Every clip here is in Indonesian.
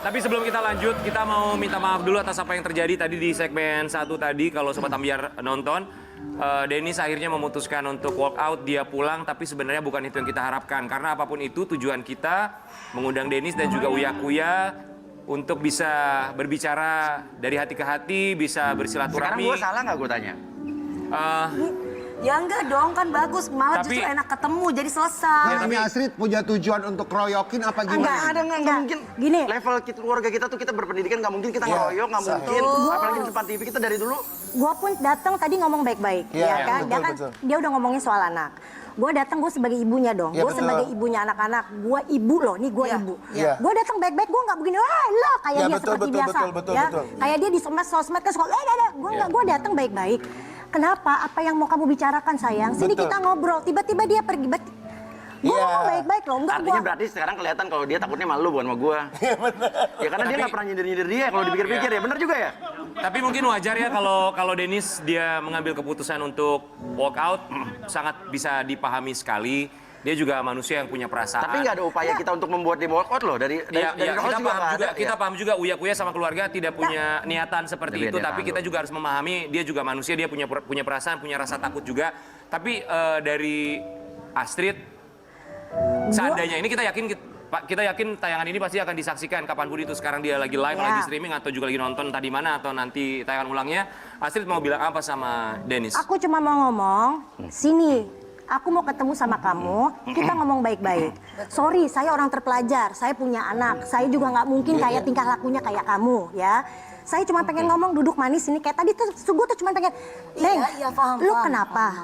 Tapi sebelum kita lanjut, kita mau minta maaf dulu atas apa yang terjadi tadi di segmen 1 tadi. Kalau Sobat Ambiar nonton, Dennis akhirnya memutuskan untuk walk out, dia pulang. Tapi sebenarnya bukan itu yang kita harapkan. Karena apapun itu, tujuan kita mengundang Dennis dan juga Uya Kuya untuk bisa berbicara dari hati ke hati, bisa bersilaturahmi. Sekarang gue salah nggak gue tanya? Ya enggak dong, kan bagus. Malah justru enak ketemu, jadi selesai. Mami Astrid punya tujuan untuk royokin apa gimana? Nggak mungkin. Gini. Level keluarga kita tuh kita berpendidikan, nggak mungkin kita ngeroyok, nggak mungkin. Apalagi di depan TV kita dari dulu. Gue pun datang tadi ngomong baik-baik, ya kan? Dia udah ngomongin soal anak. Gue datang, gue sebagai ibunya dong. Gue sebagai ibunya anak-anak. Gue ibu loh, nih gue ibu. Gue datang baik-baik, gue nggak begini, wah lo kayak dia seperti biasa. Betul. Kayak dia di sosmed kan suka, gue nggak, gue datang baik-baik. Kenapa? Apa yang mau kamu bicarakan sayang? Sini kita ngobrol. Tiba-tiba dia pergi. Gue ngomong baik-baik loh. Enggak, artinya berarti sekarang kelihatan kalau dia takutnya malu bukan sama gue. Iya benar. Ya karena dia nggak pernah nyindir-nyindir dia kalau dipikir-pikir ya. Benar juga ya? Tapi mungkin wajar ya kalau Dennis dia mengambil keputusan untuk walk out, sangat bisa dipahami sekali. Dia juga manusia yang punya perasaan. Tapi nggak ada upaya kita untuk membuat dia walk out loh dari kita paham juga Uya Kuya sama keluarga tidak punya niatan seperti itu, tapi kita juga harus memahami dia juga manusia, dia punya perasaan, punya rasa takut juga. Tapi dari Astrid, seandainya ini kita yakin tayangan ini pasti akan disaksikan kapanpun itu, sekarang dia lagi live, lagi streaming atau juga lagi nonton tadi mana atau nanti tayangan ulangnya. Astrid mau bilang apa sama Dennis? Aku cuma mau ngomong, sini. Aku mau ketemu sama kamu, kita ngomong baik-baik. Sorry, saya orang terpelajar, saya punya anak. Saya juga nggak mungkin kayak tingkah lakunya kayak kamu, ya. Saya cuma pengen ngomong duduk manis ini. Kayak tadi tuh, gue tuh cuma pengen, Neng, lu kenapa?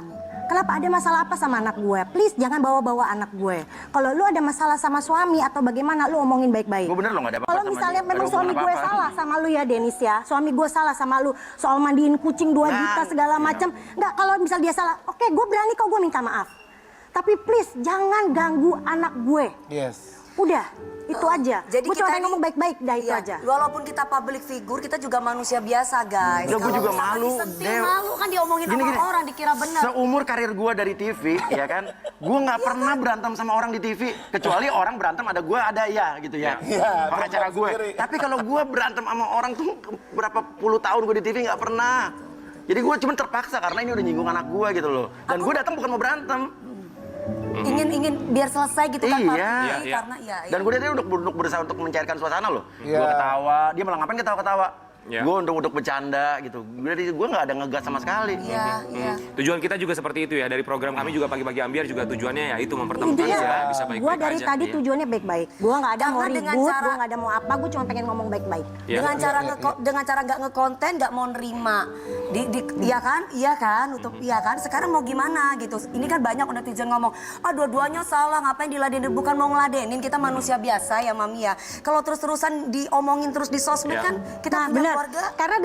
Kenapa ada masalah apa sama anak gue? Please jangan bawa-bawa anak gue. Kalau lu ada masalah sama suami atau bagaimana, lu omongin baik-baik. Gue bener lo gak ada apa-apa. Kalau misalnya memang suami gue salah sama lu ya Dennis ya, suami gue salah sama lu soal mandiin kucing 2 juta segala macam. Enggak, kalau misal dia salah, oke, gue berani kok, gue minta maaf. Tapi please jangan ganggu anak gue. Yes. Udah, itu aja. Jadi gue cuma ngomong baik-baik, dah itu aja. Walaupun kita public figure, kita juga manusia biasa, guys. Udah, gue juga malu. Malu kan diomongin orang dikira benar. Seumur karir gue dari TV, ya kan, gue nggak pernah berantem sama orang di TV, kecuali orang berantem ada gue ada ya gitu ya. Acara gue. Tapi kalau gue berantem sama orang tuh berapa puluh tahun gue di TV nggak pernah. Jadi gue cuma terpaksa karena ini udah nyinggung anak gue gitu loh. Dan gue datang bukan mau berantem. Ingin biar selesai gitu kan Pak. Iya. Karena Dan gue dari udah berusaha untuk mencairkan suasana loh. Gue ketawa, dia malah ngapain ketawa-ketawa. Gue untuk bercanda gitu. Gue nggak ada ngegas sama sekali. Iya. Tujuan kita juga seperti itu ya, dari program kami juga Pagi-Pagi Ambiar juga tujuannya ya itu mempertemukan Intinya, bisa baik-baik gue aja. dari tadi tujuannya baik-baik. Gue nggak ada mau Karena ribut, gue nggak ada mau apa, gue cuma pengen ngomong baik-baik. Dengan cara nggak ngekonten, nggak mau nerima. Iya kan, sekarang mau gimana gitu. Ini kan banyak netizen ngomong, dua-duanya salah, ngapain diladenin, bukan mau ngeladenin, kita manusia biasa ya Mami ya. Kalau terus-terusan diomongin terus di sosmed kan kita punya keluarga. Karena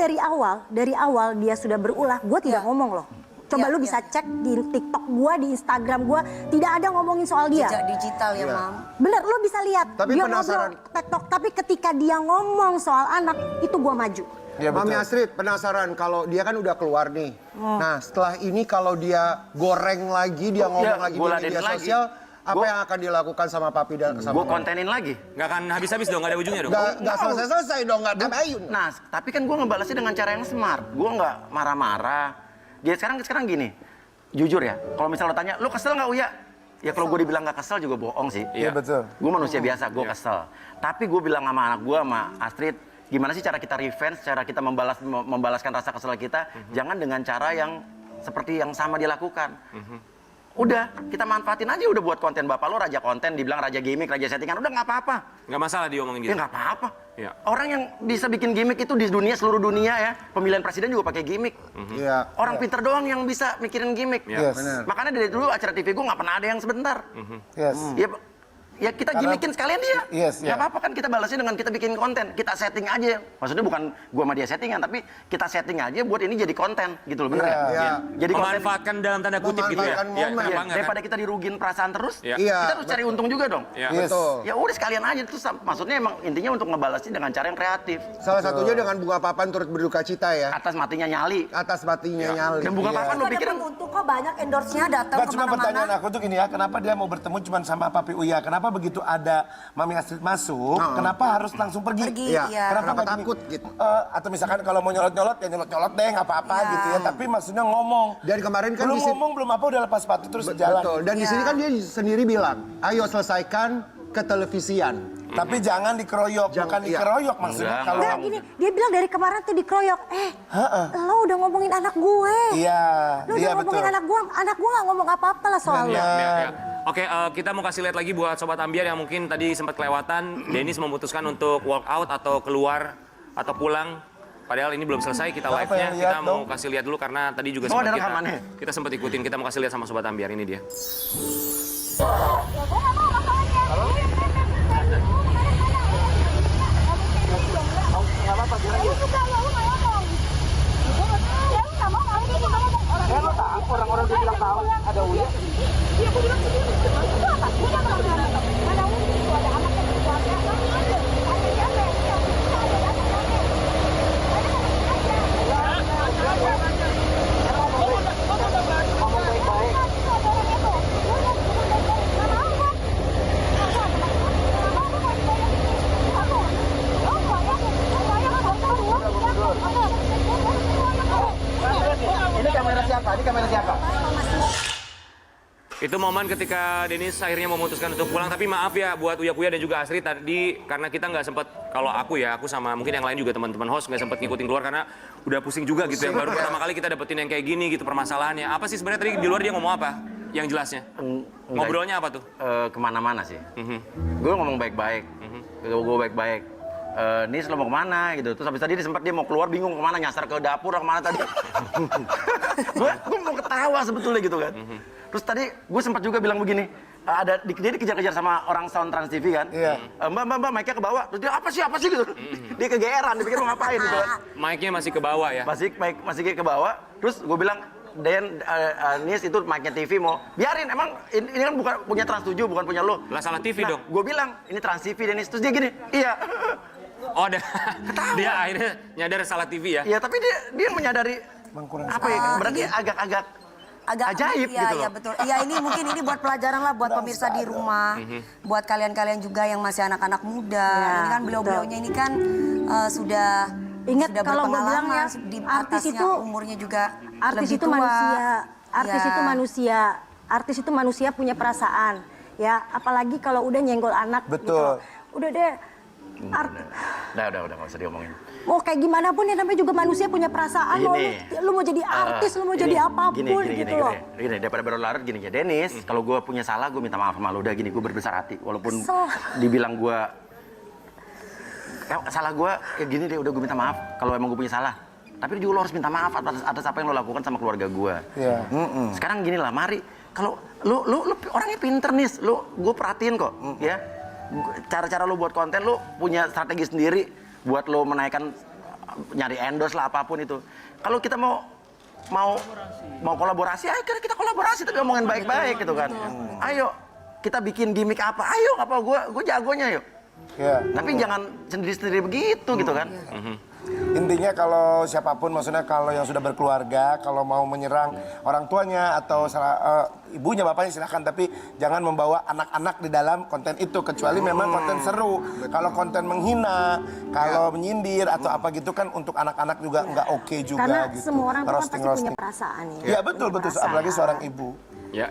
dari awal dia sudah berulah, gue tidak ngomong loh. Coba lu bisa cek di TikTok gue, di Instagram gue, tidak ada ngomongin soal dia. Jejak digital ya Mam. Bener, lu bisa lihat. Tapi dia penasaran. ngobrol TikTok, tapi ketika dia ngomong soal anak, itu gue maju. Ya, Mami Astrid, penasaran kalau dia kan udah keluar nih. Nah, setelah ini kalau dia goreng lagi, dia ngomong lagi di media sosial, apa yang akan dilakukan sama papi dan sama Gue kontenin lagi. Nggak akan habis-habis dong, nggak ada ujungnya dong. Nggak selesai dong, nggak ada ayun. Nah, tapi kan gue ngebalasnya dengan cara yang smart. Gue nggak marah-marah. Dia sekarang gini, jujur ya. Kalau misalnya lo tanya, lo kesel nggak Uya? Ya kalau gue dibilang nggak kesel juga bohong sih. Iya betul. Gue manusia biasa, gue kesel. Tapi gue bilang sama anak gue, sama Astrid, gimana sih cara kita revenge, cara kita membalaskan rasa kesel kita, jangan dengan cara yang seperti yang sama dia lakukan. Udah, kita manfaatin aja udah buat konten. Bapak lo raja konten, dibilang raja gimmick, raja settingan, udah nggak apa-apa. Nggak masalah dia ngomongin gitu. Ya nggak apa-apa. Ya. Orang yang bisa bikin gimmick itu di dunia, seluruh dunia ya. Pemilihan presiden juga pakai gimmick. Iya. Orang pinter doang yang bisa mikirin gimmick. Yes. Benar. Makanya dari dulu acara TV gue nggak pernah ada yang sebentar. Yes. Ya kita gimmickin sekalian dia. Yes, Nggak apa-apa kan kita balasnya dengan kita bikin konten. Kita setting aja. Maksudnya bukan gua sama dia settingan, tapi kita setting aja buat ini jadi konten gitu loh, bener Iya. nggak? Iya. Jadi konten. Memanfaatkan dalam tanda kutip gitu ya. Memanfaatkan Ya, momen. kenapa Iya, enggak, daripada kita dirugin perasaan terus, Iya. Iya. kita harus cari untung juga dong. Ya. Yes. Betul. Ya udah sekalian aja terus maksudnya emang intinya untuk ngebalasnya dengan cara yang kreatif. Salah satunya dengan Bunga Papan turut berduka cita ya. Atas matinya nyali. Atas matinya nyali. Dan Bunga Iya. Papan lo Ada pikirin untung kok banyak endorse-nya datang Nggak, cuma pertanyaan kemana-mana. aku tuh gini ya, kenapa dia mau bertemu cuma sama Papi Uya? Kenapa begitu ada Mami Astrid masuk, kenapa harus langsung pergi? Pergi, Iya. iya. Kenapa nggak gini? takut gitu? Atau misalkan kalau mau nyolot-nyolot ya nyolot-nyolot deh, nggak apa-apa Iya. gitu ya. Tapi maksudnya ngomong. Dan kemarin kan belum di sini- ngomong, belum apa, udah lepas sepatu terus jalan. Betul. Dan di Iya. sini kan dia sendiri bilang, ayo selesaikan ketelevisian. Tapi jangan dikeroyok, bukan iya. dikeroyok maksudnya. Enggak, Kalau Enggak gini, dia bilang dari kemarin tuh dikeroyok. Lo udah ngomongin anak gue. iya, Lo udah iya ngomongin betul. anak gue nggak ngomong apa-apa lah soalnya. Ya. Oke, kita mau kasih lihat lagi buat Sobat Ambiar yang mungkin tadi sempat kelewatan. Dennis memutuskan untuk walk out atau keluar atau pulang. Padahal ini belum selesai kita Apa live-nya. yang lihat Kita mau dong? kasih lihat dulu karena tadi juga Oh, sempat ada rekamannya? kita sempat ikutin. Kita mau kasih lihat sama Sobat Ambiar, ini dia. Orang-orang dia bilang tahu ada Uya. Iya, aku bilang sini. Itu apa? Uya mana? Mana Uya itu ada anaknya berkeluarga. Ada siapa yang dia? Ngomong baik-baik. Ini kamera siapa? Ini kamera siapa? Itu momen ketika Dennis akhirnya memutuskan untuk pulang. Tapi maaf ya buat Uya-Kuya dan juga Astrid tadi karena kita nggak sempat, kalau aku sama mungkin yang lain juga teman-teman host nggak sempat ngikutin keluar karena udah pusing juga gitu. Yang baru pertama kali kita dapetin yang kayak gini gitu permasalahannya. Apa sih sebenarnya tadi di luar dia ngomong apa? Yang jelasnya? Ngobrolnya apa tuh? Kemana-mana sih. Gue ngomong baik-baik. Gue baik-baik. Nis lo mau kemana gitu. Terus habis tadi sempat dia mau keluar bingung kemana, nyasar ke dapur atau kemana tadi. Gue mau ketawa sebetulnya gitu kan. Terus tadi gue sempat juga bilang begini, dia dikejar-kejar sama orang sound Trans TV kan. Iya. Mbak, mic-nya ke bawah. Terus dia apa sih gitu. Dia kegeeran, dia pikir mau ngapain gitu kan. Mic-nya masih ke bawah ya? Masih ke bawah. Terus gue bilang, Nis itu mic-nya TV mau biarin, emang ini kan bukan punya Trans 7, bukan punya lo. Lah salah TV dong. Gue bilang, ini Trans TV Dennis. Terus dia gini, iya. Oh, dia akhirnya nyadar salah TV ya? Iya, tapi dia menyadari Kurang apa ya, berarti agak ajaib iya, gitu iya loh. betul. Iya ini mungkin ini buat pelajaran lah buat pemirsa di rumah, buat kalian-kalian juga yang masih anak-anak muda. Ya, Ini kan beliau-beliaunya ini kan sudah Ingat sudah kalau gua bilang ya, berpengalaman, di artis atasnya itu umurnya juga artis lebih itu tua. manusia. Artis Ya. itu manusia. Artis itu manusia punya perasaan. Ya, apalagi kalau udah nyenggol anak Betul. gitu. Udah deh. Udah, nggak usah diomongin. Mau kayak gimana pun ya namanya juga manusia punya perasaan. Lu mau jadi artis, lu mau jadi apapun gitu loh. Gini, daripada berlarut gini ya, Dennis, kalau gue punya salah, gue minta maaf sama lu. Udah gini, gue berbesar hati. Walaupun Kesel. dibilang gue, salah gue, ya gini deh, udah gue minta maaf. Kalau emang gue punya salah. Tapi juga lo harus minta maaf atas apa yang lo lakukan sama keluarga gue. Iya. Sekarang gini lah, mari. Kalau lu orangnya pinter nih, gue perhatiin kok, ya. Cara-cara lo buat konten, lo punya strategi sendiri buat lo menaikkan, nyari endorse lah apapun itu. Kalau kita mau kolaborasi, ayo kita kolaborasi tapi ngomongin baik-baik gitu kan. Ayo kita bikin gimmick apa, ayo apa gue jagonya yuk. Iya. Tapi jangan sendiri-sendiri begitu gitu kan. Intinya kalau siapapun, maksudnya kalau yang sudah berkeluarga, kalau mau menyerang orang tuanya atau ibunya, bapaknya silahkan. Tapi jangan membawa anak-anak di dalam konten itu. Kecuali memang konten seru. Kalau konten menghina, kalau menyindir atau apa gitu kan untuk anak-anak juga nggak oke juga Karena gitu. semua orang tuh kan pasti Roasting-roasting. punya perasaan ya. Iya betul, apalagi seorang ibu. Ya.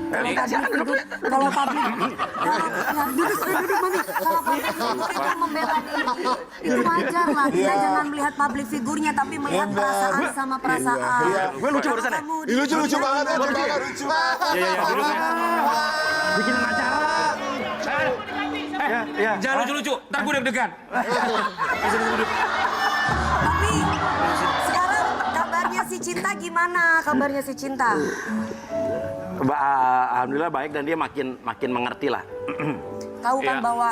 Kalau publik, duduk mami. Kalau publik membela diri. Itu wajar lah. Kita jangan melihat public figurnya, tapi melihat perasaan sama perasaan. Gue lucu barusan ya? Lucu banget, lucu banget. Ya, duduk ya. Bikin acara. Ya. Jangan lucu-lucu, ntar gue deg-degan. Tapi sekarang kabarnya si Cinta gimana? Kabarnya si Cinta? Alhamdulillah baik dan dia makin mengerti lah. Tahu kan Iya. bahwa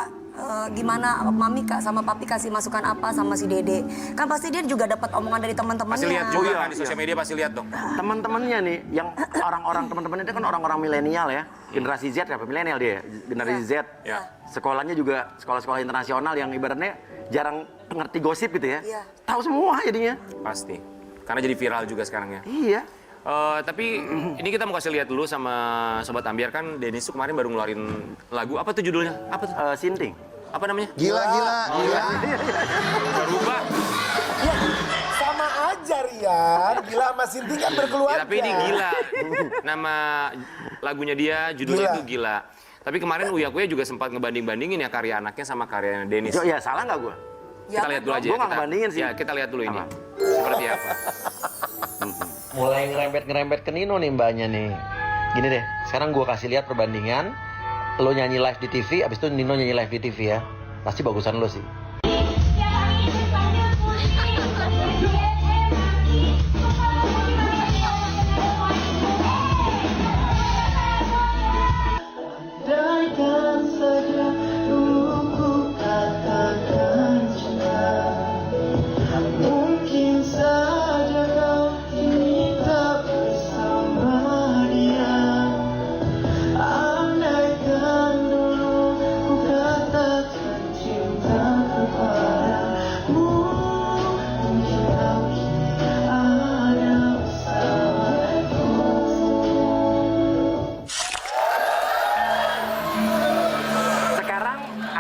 gimana mami kak sama papi kasih masukan apa sama si Dede? Kan pasti dia juga dapat omongan dari teman-temannya. Pasti lihat juga kan di sosial media, pasti lihat dong. Teman-temannya nih, yang orang-orang teman-temannya itu kan orang-orang milenial ya, generasi Z apa milenial dia, generasi Z. Ya. Sekolahnya juga sekolah-sekolah internasional yang ibaratnya jarang ngerti gosip gitu ya. Iya. Tahu semua jadinya. Pasti. Karena jadi viral juga sekarang ya. Iya. Tapi ini kita mau kasih lihat dulu sama Sobat Ambiar kan Dennis tuh kemarin baru ngeluarin lagu. Apa tuh judulnya? Apa tuh? Sinting. Apa namanya? Gila. Berubah. Ya, sama aja Rian. Gila sama Sinting kan berkeluarga. Ya, tapi ini Gila. Nama lagunya dia, judulnya itu Gila. Tapi kemarin Uya Kuya juga sempat ngebanding-bandingin ya karya anaknya sama karyanya Dennis. Jo, ya salah nggak gue? Kita lihat dulu aja. Gua nggak ngebandingin sih. Ya, kita lihat dulu ini. Seperti apa. Mulai ngerembet ke Nino nih mbaknya nih. Gini deh, sekarang gue kasih lihat perbandingan. Lo nyanyi live di TV, abis itu Nino nyanyi live di TV ya. Pasti bagusan lo sih.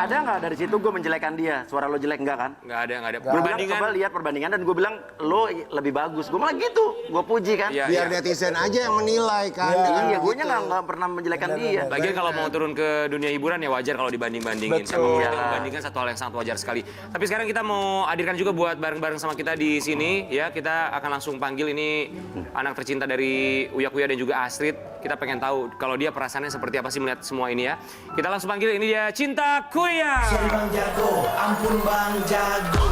Ada nggak dari situ gue menjelekkan dia? Suara lo jelek nggak kan? Nggak ada. Gue bilang coba lihat perbandingan dan gue bilang lo lebih bagus. Gue malah gitu, gue puji kan? Iya, Biar netizen aja yang menilai kan. Iya, gue nggak pernah menjelekkan dia. Lagian kalau mau turun ke dunia hiburan ya wajar kalau dibanding-bandingin. Sama kita membandingkan satu hal yang sangat wajar sekali. Tapi sekarang kita mau hadirkan juga buat bareng-bareng sama kita di sini ya. Kita akan langsung panggil ini anak tercinta dari Uya Kuya dan juga Astrid. Kita pengen tahu kalau dia perasaannya seperti apa sih melihat semua ini ya. Kita langsung panggil ini dia Cinta Kuya. Bang Jago, ampun Bang Jago.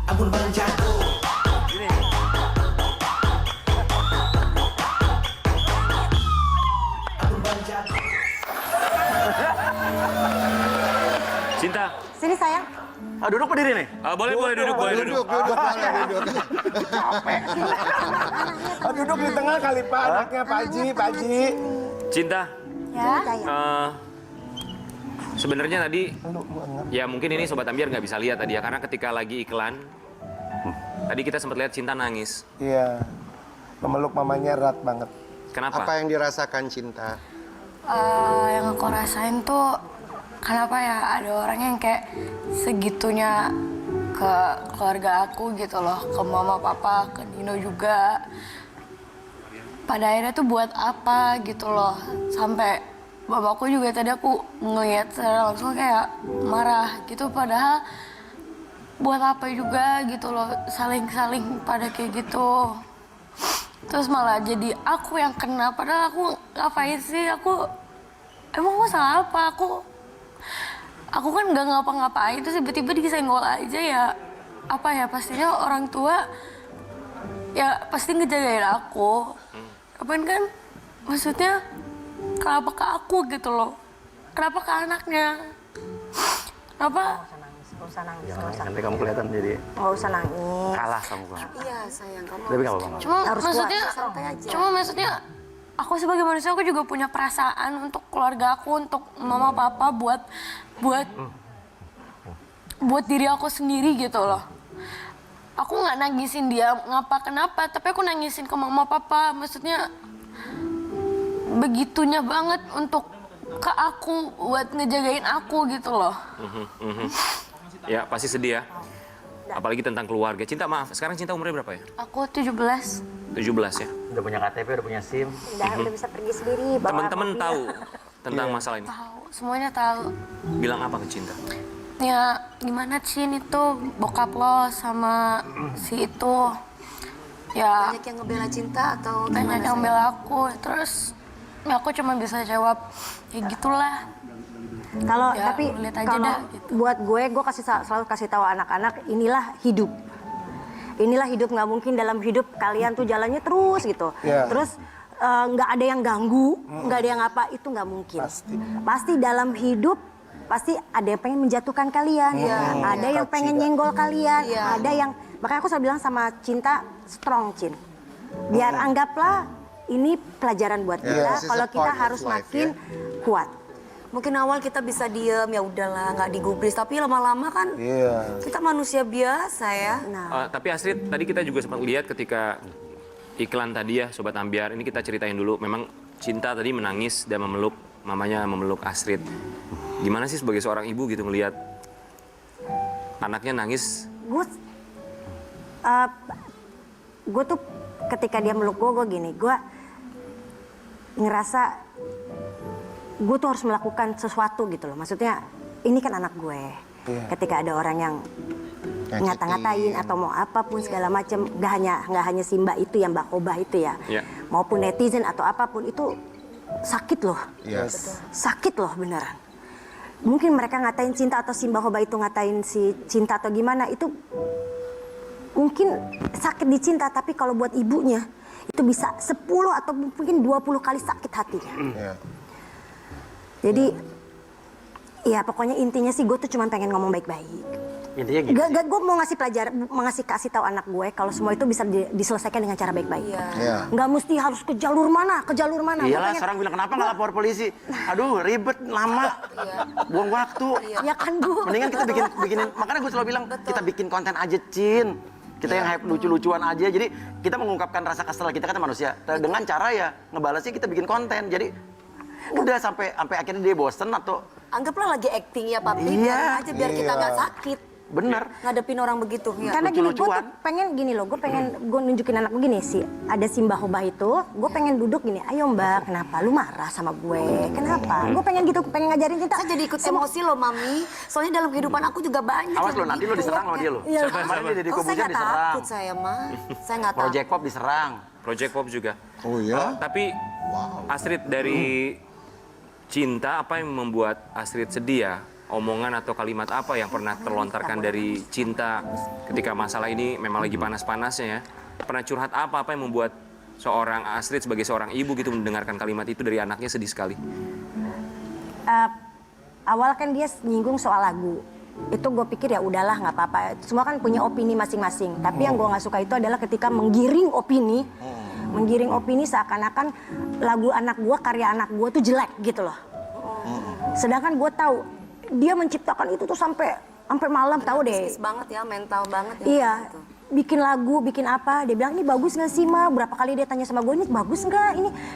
Ampun Bang Jago. Ampun Bang Jago. Cinta. Sini sayang. Duduk berdiri nih. Boleh duduk. Duduk. Duduk di tengah kali Pak, anaknya Pak Haji. Cinta. Ya. Sayang. Sebenarnya tadi ya mungkin ini Sobat Ambiar nggak bisa lihat tadi ya karena ketika lagi iklan tadi kita sempat lihat Cinta nangis. Iya. Memeluk mamanya erat banget. Kenapa? Apa yang dirasakan Cinta? Yang aku rasain tuh kenapa ya ada orang yang kayak segitunya ke keluarga aku gitu loh, ke mama papa, ke Nino juga. Pada akhirnya tuh buat apa gitu loh, sampai bapakku juga tadi aku ngeliat secara langsung kayak marah gitu, padahal buat apa juga gitu loh, saling-saling pada kayak gitu. Terus malah jadi aku yang kena, padahal aku ngapain sih, emang aku salah apa, aku kan nggak ngapa-ngapain, terus tiba-tiba disenggol aja ya, apa ya, pastinya orang tua ya pasti ngejagain aku. Apaan kan, maksudnya kenapa ke aku gitu loh, kenapa ke anaknya, kenapa? Nggak usah nangis. Nanti kamu kelihatan jadi Nggak usah nangis. kalah kamu kan. Iya sayang, kamu Tapi nggak apa-apa. Cuma maksudnya aku sebagai manusia aku juga punya perasaan untuk keluarga aku, untuk mama papa, buat diri aku sendiri gitu loh. Aku nggak nangisin dia kenapa, tapi aku nangisin ke mama papa. Maksudnya begitunya banget untuk ke aku, buat ngejagain aku gitu loh. Ya pasti sedih ya. Apalagi tentang keluarga. Cinta, maaf, sekarang Cinta umurnya berapa ya? Aku 17. 17 ya? Udah punya KTP, udah punya SIM. Udah bisa pergi sendiri. bawa Teman-teman mobil. tahu tentang masalah ini? Tahu, semuanya tahu. Bilang apa ke Cinta? Ya, gimana Cin itu bokap lo sama si itu. Ya, Banyak yang ngebela Cinta atau banyak gimana, yang sayang? bela aku. Terus ya aku cuma bisa jawab, ya gitulah. Kalau Ya, tapi lihat aja kalau dah, gitu. buat gue selalu kasih tahu anak-anak inilah hidup. Inilah hidup, nggak mungkin dalam hidup kalian tuh jalannya terus gitu. Iya. Terus nggak ada yang ganggu, nggak ada yang apa, itu nggak mungkin. Pasti dalam hidup pasti ada yang pengen menjatuhkan kalian, ada yang pengen nyenggol kalian, ada yang makanya aku selalu bilang sama Cinta strong Cin. Biar anggaplah ini pelajaran buat kita this is kalau a kita part of harus life, makin kuat. Mungkin awal kita bisa diem, ya udahlah, nggak digubris. Tapi lama-lama kan Iya. kita manusia biasa ya. Tapi Astrid, tadi kita juga sempat lihat ketika iklan tadi ya, Sobat Ambiar. Ini kita ceritain dulu. Memang Cinta tadi menangis dan memeluk, mamanya memeluk Astrid. Gimana sih sebagai seorang ibu gitu ngelihat anaknya nangis? Gue tuh ketika dia meluk gue gini, gue ngerasa gue tuh harus melakukan sesuatu gitu loh. Maksudnya ini kan anak gue. Ketika ada orang yang ngata-ngatain atau mau apapun segala macam, nggak hanya si Mbak itu ya, Mbak Kobah itu ya, maupun netizen atau apapun itu sakit loh. Sakit loh beneran. Mungkin mereka ngatain Cinta atau si Mbak Kobah itu ngatain si Cinta atau gimana, itu mungkin sakit di Cinta, tapi kalau buat ibunya itu bisa 10 atau mungkin 20 kali sakit hatinya. Jadi ya pokoknya intinya sih gue tuh cuma pengen ngomong baik-baik. Intinya gitu. Gue mau ngasih pelajaran, kasih tahu anak gue kalau semua itu bisa diselesaikan dengan cara baik-baik. Nggak mesti harus ke jalur mana. Iyalah, sekarang bilang kenapa nggak lapor polisi? Aduh, ribet, lama, buang waktu. Ya kan Bu. Mendingan kita bikinin, makanya gue selalu bilang kita bikin konten aja, Cin. Kita yang hype lucu-lucuan aja. Jadi kita mengungkapkan rasa kesel kita kan manusia. Dengan cara ya ngebalasnya kita bikin konten. Jadi udah sampai akhirnya dia bosen atau Anggaplah lagi acting ya Papi, biarin aja biar kita nggak sakit. bener. Ngadepin orang begitu. Ya. Karena gini, gue tuh pengen gini loh, gue nunjukin anak gue gini sih. Ada si Mbak Hobah itu, gue pengen duduk gini, ayo Mbak, kenapa lu marah sama gue? Kenapa? Gue pengen gitu, pengen ngajarin Cinta. Saya jadi ikut emosi loh Mami, soalnya dalam kehidupan aku juga banyak. Awas lo, nanti lo diserang sama dia lo. Kemarin dia Deddy Oh saya Kobuzer nggak diserang. takut saya mah, saya nggak takut. Project Pop diserang. Project Pop juga. Oh iya? Tapi Astrid, dari Cinta, apa yang membuat Astrid sedih ya? Omongan atau kalimat apa yang pernah terlontarkan dari Cinta ketika masalah ini memang lagi panas-panasnya ya? Pernah curhat apa yang membuat seorang Astrid sebagai seorang ibu gitu mendengarkan kalimat itu dari anaknya sedih sekali? Awal kan dia nyinggung soal lagu. Itu gue pikir ya udahlah nggak apa-apa. Semua kan punya opini masing-masing. Tapi yang gue nggak suka itu adalah ketika menggiring opini. Menggiring opini seakan-akan lagu anak gue, karya anak gue tuh jelek gitu loh. Sedangkan gue tahu dia menciptakan itu tuh sampai malam, tahu deh. Bisnis banget ya, mental banget ya. Iya. Gitu. Bikin lagu, bikin apa? Dia bilang ini bagus nggak sih Ma? Berapa kali dia tanya sama gue ini bagus nggak?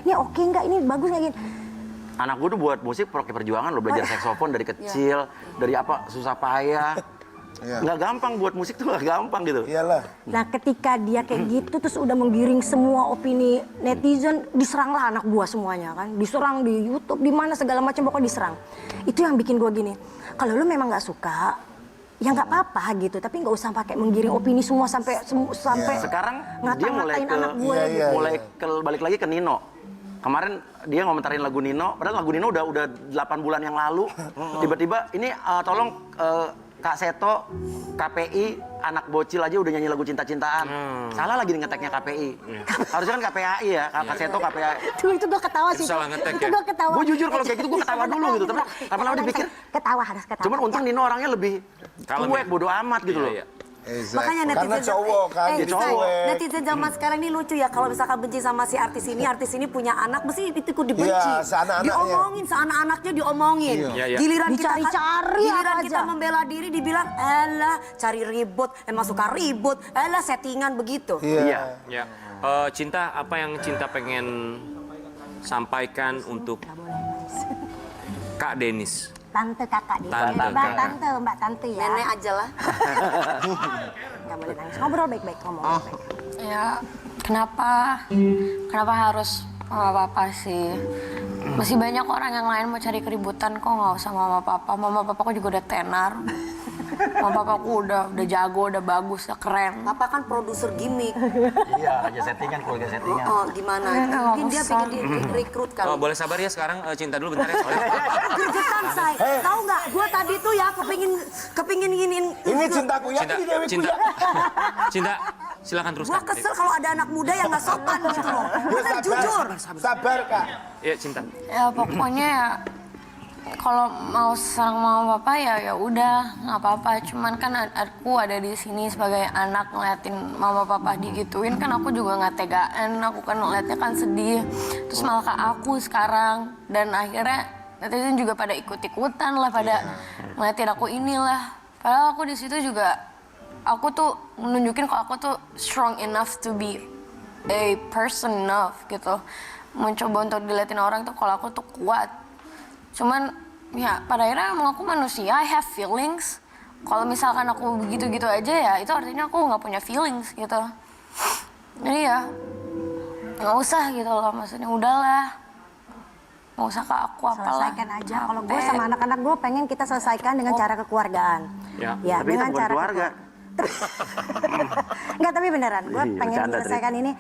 Ini oke nggak? Ini bagus nggak? Gini. Anak gue tuh buat musik pakai perjuangan lo, belajar saksofon dari kecil, dari apa susah payah. Nggak gampang buat musik tuh, nggak gampang gitu. Iyalah. Nah ketika dia kayak gitu terus udah menggiring semua opini netizen, diseranglah anak gua semuanya kan, diserang di YouTube, di mana segala macam, pokoknya diserang. Itu yang bikin gua gini, kalau lu memang nggak suka, ya nggak apa-apa gitu, tapi nggak usah pakai menggiring opini semua sampai Sekarang dia mulai ngata-ngatain anak gue. mulai balik lagi ke Nino. Kemarin dia ngomentarin lagu Nino, padahal lagu Nino udah 8 bulan yang lalu. Tiba-tiba ini tolong Kak Seto, KPI, anak bocil aja udah nyanyi lagu cinta-cintaan. Salah lagi ngeteknya KPI. Harusnya kan KPAI ya, Kak Seto KPAI. Itu gue ketawa sih. Itu salah ngetek Itu ya? gue ketawa. Gue jujur kalau kayak gitu gue ketawa dulu gitu. Tapi lama-lama dipikir, Ketawa, harus ketawa. cuman untung Nino orangnya lebih Kalem cuek, ya? bodo amat gitu loh. Iya. Makanya Karena netizen cowok kan, dia cowok. netizen zaman sekarang ini lucu ya, kalau misalkan benci sama si artis ini punya anak, mesti itu ikut dibenci. Iya, seanak-anaknya. Diomongin, seanak-anaknya diomongin. Iya, iya. Giliran kita Dicari-cari giliran apa kita aja. membela diri dibilang, elah cari ribut, emang suka ribut, elah settingan begitu. Iya. Ya. Cinta, apa yang Cinta pengen sampaikan untuk Kak Denis? tante kakak dia. Tante, Mbak tante ya. Nenek aja lah. Nggak boleh nangis. Ngobrol baik-baik, ngomong baik-baik. Ya, kenapa harus mama papa sih? Masih banyak orang yang lain mau cari keributan, kok nggak usah mama papa. Mama papa kok juga udah tenar. Mama papaku udah jago, udah bagus, udah keren. Papa kan produser gimmick. Iya, aja settingan, keluarga settingan. Oh, gimana? Mungkin dia pengen direkrut Oh, kan. boleh sabar ya sekarang Cinta dulu bentar ya soalnya. Gergetan, say. Tahu nggak? Gue tadi tuh ya kepingin giniin. Ini cintaku ya, Cinta, ini dewiku Cinta, ya. Cinta, silakan teruskan. Gue kesel kalau ada anak muda yang nggak sopan gitu loh. Bener, jujur. Sabar, Kak. Ya Cinta. Ya pokoknya ya, kalau mau serang mama papa ya udah nggak apa-apa. Cuman kan aku ada di sini sebagai anak ngeliatin mama papa digituin, kan aku juga nggak tegaan. Aku kan ngeliatnya kan sedih. Terus malah ke aku sekarang, dan akhirnya netizen juga pada ikut-ikutan lah, pada ngeliatin aku inilah. Padahal aku di situ juga, aku tuh menunjukin kalau aku tuh strong enough to be a person enough gitu. Mencoba untuk diliatin orang tuh kalau aku tuh kuat. Cuman ya pada akhirnya emang aku manusia, I have feelings. Kalau misalkan aku begitu-gitu aja ya itu artinya aku nggak punya feelings gitu. Jadi ya nggak usah gitu loh, maksudnya udahlah. Nggak usah ke aku apalah. Selesaikan aja. Kalau gue sama anak-anak gue pengen kita selesaikan dengan cara kekeluargaan. Ya. Tapi kita bukan keluarga. Enggak, tapi beneran, gue pengen bercanda, menyelesaikan ini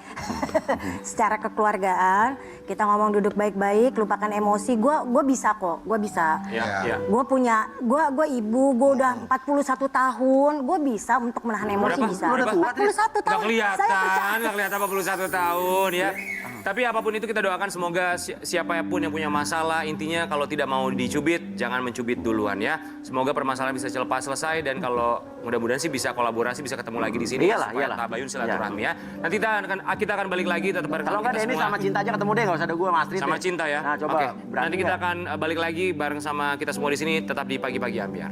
secara kekeluargaan. Kita ngomong duduk baik-baik, lupakan emosi. Gue bisa kok, gue bisa. Ya. Gue ibu, gue udah 41 tahun. Gue bisa untuk menahan emosi. Berapa? Bisa. Berapa? 41 Nggak tahun. kelihatan, nggak kelihatan 41 tahun ya. Tapi apapun itu kita doakan semoga siapapun yang punya masalah, intinya kalau tidak mau dicubit, jangan mencubit duluan ya. Semoga permasalahan bisa selesai dan kalau mudah-mudahan sih bisa kolaborasi, bisa ketemu lagi di sini. Iyalah. Tabayun silaturahmi ya. Nanti kita akan balik lagi tetap bareng Kalau nggak kita Denny semua. sama Cinta aja ketemu deh, nggak usah ada gue sama Astrid. Sama deh. Cinta ya. Nah, coba. Oke. Berani Nanti kita nggak? akan balik lagi bareng sama kita semua di sini tetap di Pagi-Pagi Ambiar.